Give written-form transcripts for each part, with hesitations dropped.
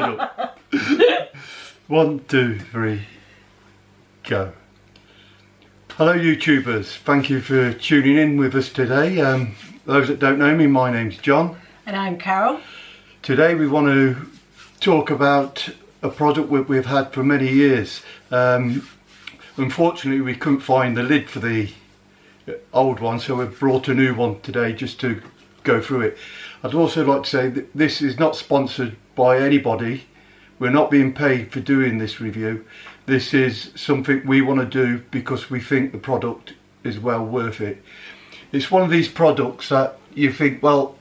up. 1, 2, 3, go. Hello YouTubers, thank you for tuning in with us today. Those that don't know me, my name's John. And I'm Carol. Today we want to talk about a product we've had for many years. Unfortunately we couldn't find the lid for the old one, so we've brought a new one today just to go through it. I'd also like to say that this is not sponsored by anybody. We're not being paid for doing this review. This is something we want to do because we think the product is well worth it. It's one of these products that you think, well,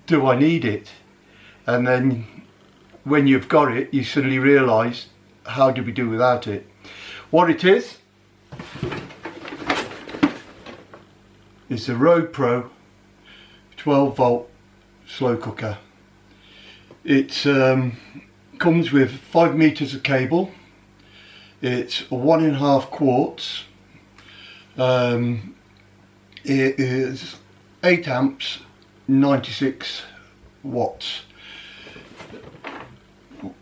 do I need it? And then when you've got it, you suddenly realise, how do we do without it? What it is a Roadpro 12 volt slow cooker. It comes with 5 meters of cable. It's 1.5 quarts. It is 8 amps, 96 watts.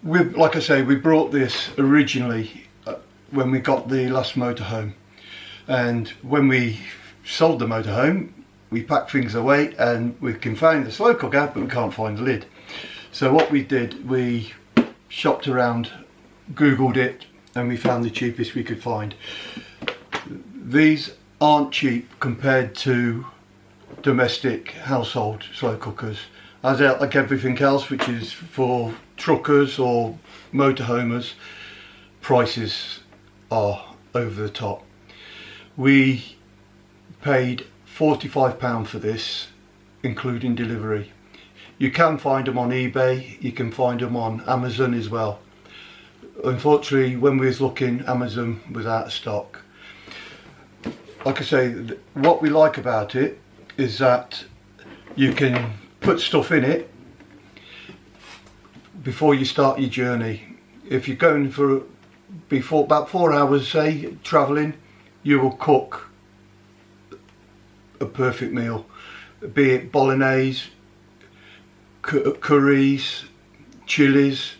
Like I say, we brought this originally when we got the last motorhome, and when we sold the motorhome we packed things away and we can find the slow cooker but we can't find the lid. So what we did, we shopped around, googled it, and we found the cheapest we could find. These aren't cheap compared to domestic household slow cookers. As like everything else which is for truckers or motorhomers, prices are over the top. We paid £45 for this, including delivery. You can find them on eBay, you can find them on Amazon as well. Unfortunately, when we was looking, Amazon was out of stock. Like I say, what we like about it is that you can put stuff in it before you start your journey. If you're going for before about 4 hours, say, travelling, you will cook a perfect meal, be it bolognese, curries, chilies,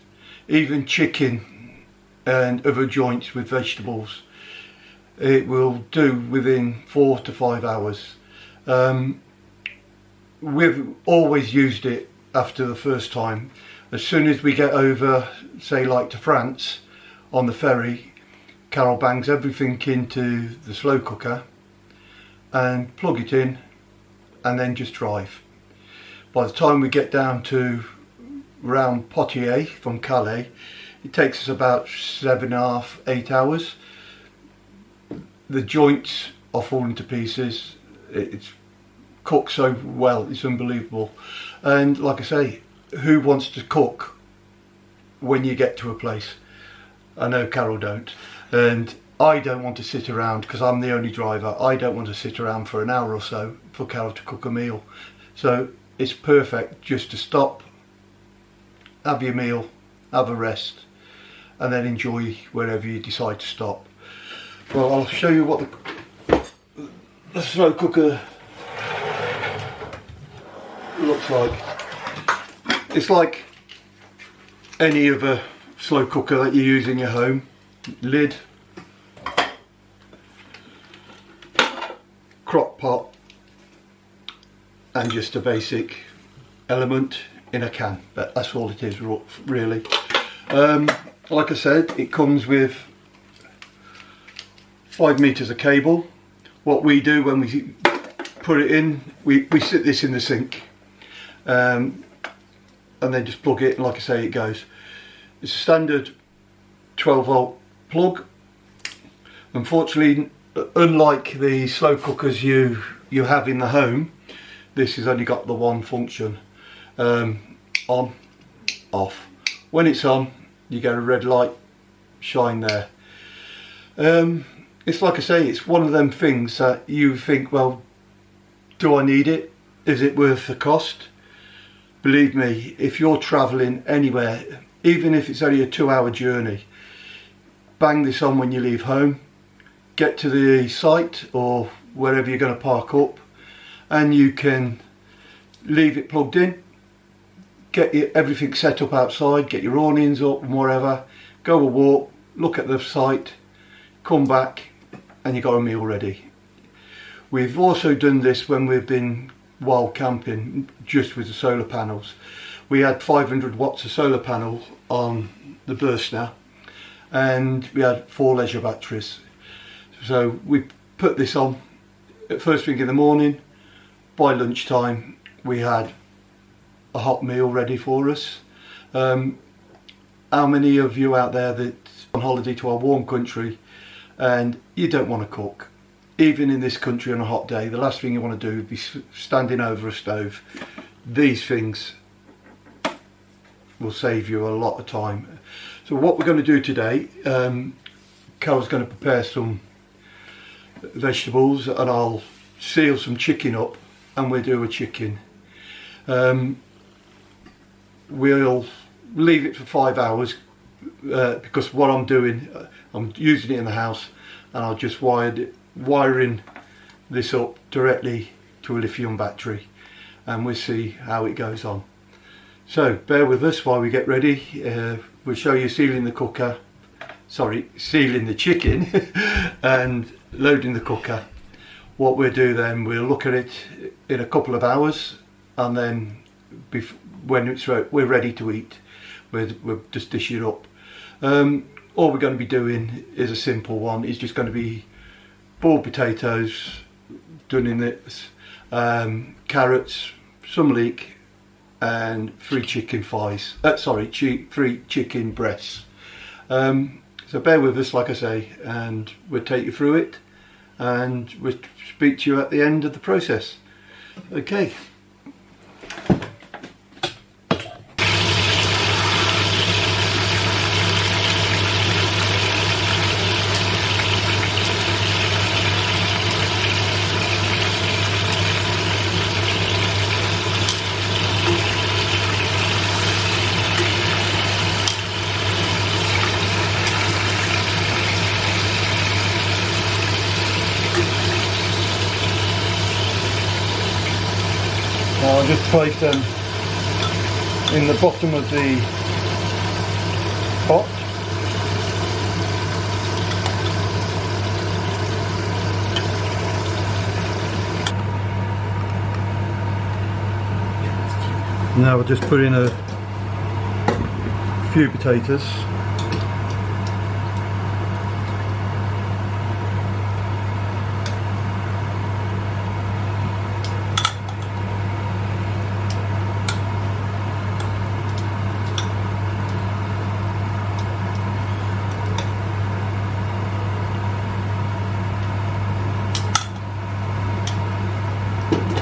even chicken and other joints with vegetables. It will do within 4 to 5 hours. We've always used it after the first time. As soon as we get over, say like to France, on the ferry, Carol bangs everything into the slow cooker and plug it in and then just drive. By the time we get down to around Poitiers from Calais, it takes us about 7.5, 8 hours. The joints are falling to pieces. It's cooked so well, it's unbelievable. And like I say, who wants to cook when you get to a place? I know Carol don't, and I don't want to sit around because I'm the only driver. I don't want to sit around for an hour or so for Carol to cook a meal. So it's perfect just to stop, have your meal, have a rest, and then enjoy wherever you decide to stop. Well, I'll show you what the slow cooker looks like. It's like any other slow cooker that you use in your home. Lid, crock pot, and just a basic element in a can, but that's all it is really. Like I said, it comes with 5 meters of cable. What we do when we put it in, we sit this in the sink, and then just plug it, and like I say, it goes. It's a standard 12 volt plug. Unfortunately, unlike the slow cookers you have in the home, this has only got the one function, on, off. When it's on, you get a red light shine there. It's like I say, it's one of them things that you think, well, do I need it? Is it worth the cost? Believe me, if you're travelling anywhere, even if it's only a 2-hour journey, bang this on when you leave home, get to the site or wherever you're going to park up, and you can leave it plugged in, get everything set up outside, get your awnings up and whatever, go a walk, look at the site, come back and you got a meal ready. We've also done this when we've been wild camping, just with the solar panels. We had 500 watts of solar panels on the burst now, and we had 4 leisure batteries. So we put this on at first thing in the morning. By lunchtime we had a hot meal ready for us. How many of you out there that's on holiday to our warm country and you don't want to cook? Even in this country on a hot day, the last thing you want to do is be standing over a stove. These things will save you a lot of time. So what we're going to do today, Carol's going to prepare some vegetables and I'll seal some chicken up and we'll do a chicken. We'll leave it for 5 hours because what I'm doing, I'm using it in the house and I'll just wiring this up directly to a lithium battery and we'll see how it goes on. So bear with us while we get ready. We'll show you sealing the cooker, sorry, sealing the chicken and loading the cooker. What we'll do then, we'll look at it in a couple of hours and then when we're ready to eat, we'll just dish it up. All we're going to be doing is a simple one. It's just going to be boiled potatoes done in this, carrots, some leek and 3 chicken thighs, 3 chicken breasts. So bear with us, like I say, and we'll take you through it and we'll speak to you at the end of the process. Okay. Now I'll just place them in the bottom of the pot. Now we'll just put in a few potatoes.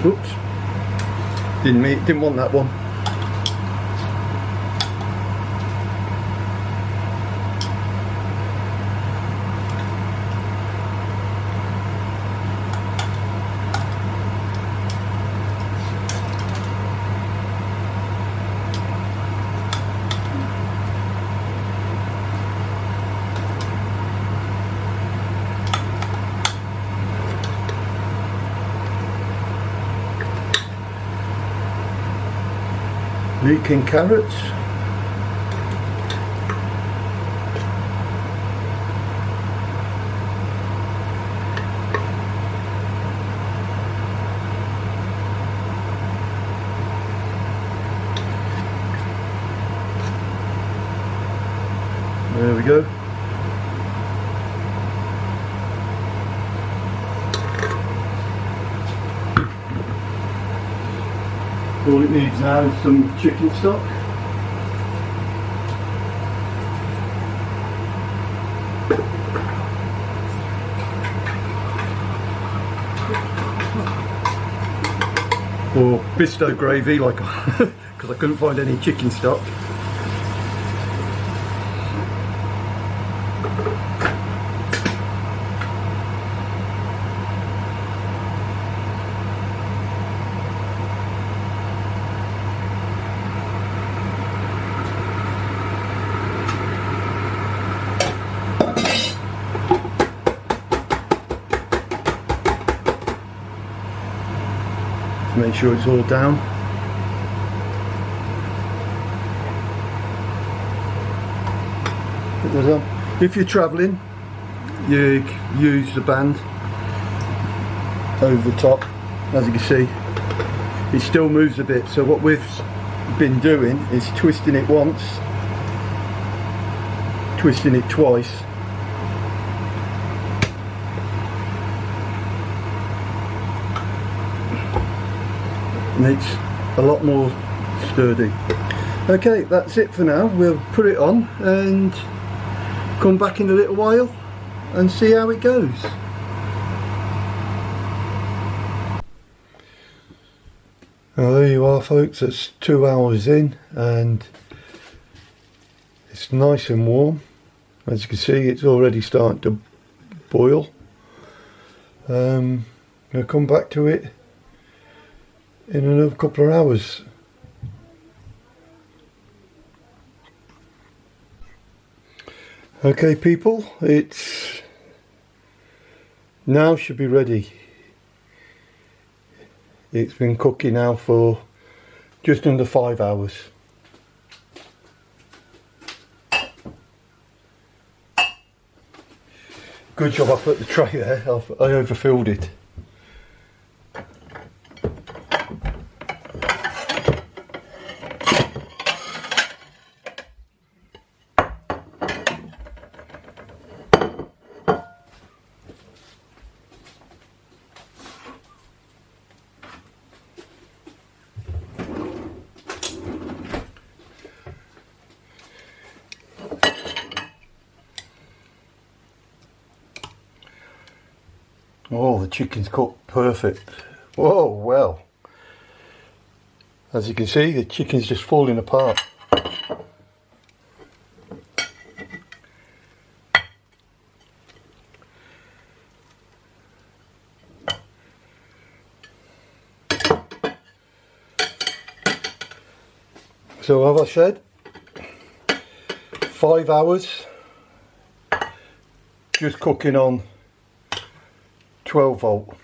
Oops, didn't want that one. Leek and carrots. There we go. All it needs now is some chicken stock. Or Bisto gravy, like, because I couldn't find any chicken stock. Make sure it's all down. Put those on. If you're travelling, you use the band over the top. As you can see, it still moves a bit, so what we've been doing is twisting it once, twisting it twice, and it's a lot more sturdy. Okay, that's it for now. We'll put it on and come back in a little while and see how it goes. Well, there you are, folks. It's 2 hours in and it's nice and warm. As you can see, it's already starting to boil. I'll come back to it in another couple of hours. Okay people, it's now should be ready. It's been cooking now for just under 5 hours. Good job I put the tray there, I overfilled it. Oh, the chicken's cooked perfect. Whoa, well. As you can see, the chicken's just falling apart. So as I said, 5 hours just cooking on 12 volt.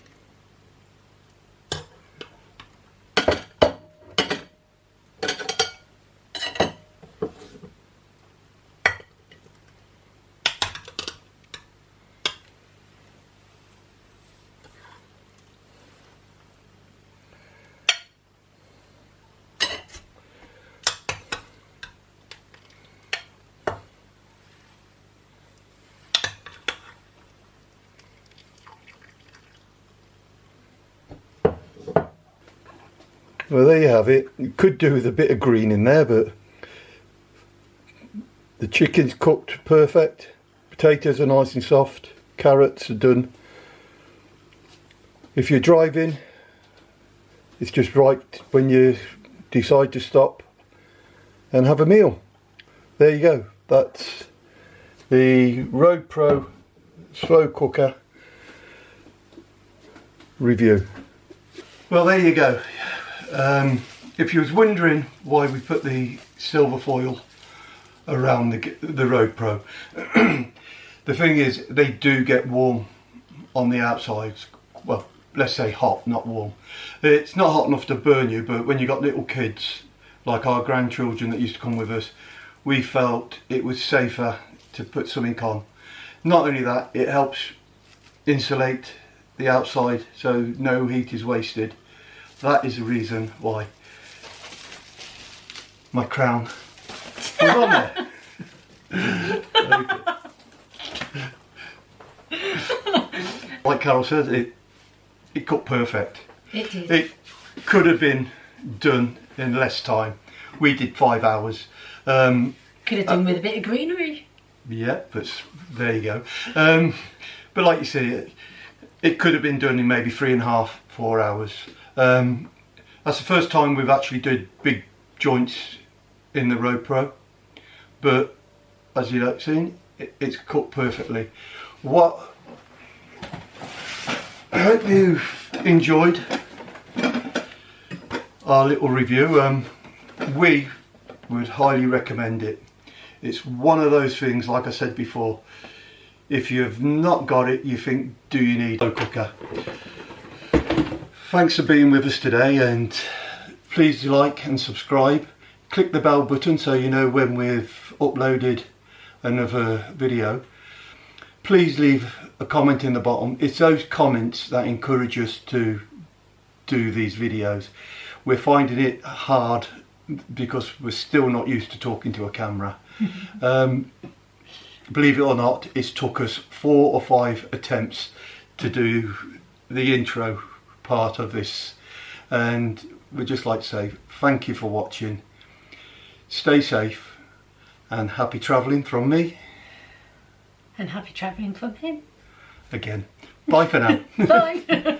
Well, there you have it. You could do with a bit of green in there, but the chicken's cooked perfect. Potatoes are nice and soft. Carrots are done. If you're driving, it's just right when you decide to stop and have a meal. There you go. That's the Roadpro slow cooker review. Well, there you go. If you was wondering why we put the silver foil around the Roadpro, the thing is they do get warm on the outsides. Well, let's say hot, not warm. It's not hot enough to burn you, but when you got little kids like our grandchildren that used to come with us, we felt it was safer to put something on. Not only that, it helps insulate the outside so no heat is wasted. That is the reason why my crown was on there. Like Carol says, it cooked perfect. It did. It could have been done in less time. We did 5 hours. Could have done with a bit of greenery. Yeah, but there you go. But like you say, it could have been done in maybe 3.5, 4 hours. That's the first time we've actually did big joints in the Roadpro, but as you've seen, it's cooked perfectly. I hope you've enjoyed our little review. We would highly recommend it. It's one of those things, like I said before, if you've not got it, you think, do you need a cooker? Thanks for being with us today, and please like and subscribe. Click the bell button so you know when we've uploaded another video, please leave a comment in the bottom. It's those comments that encourage us to do these videos. We're finding it hard because we're still not used to talking to a camera. Believe it or not, it's took us 4 or 5 attempts to do the intro part of this, and we'd just like to say thank you for watching. Stay safe and happy travelling from me. And happy travelling from him. Again. Bye for now. Bye.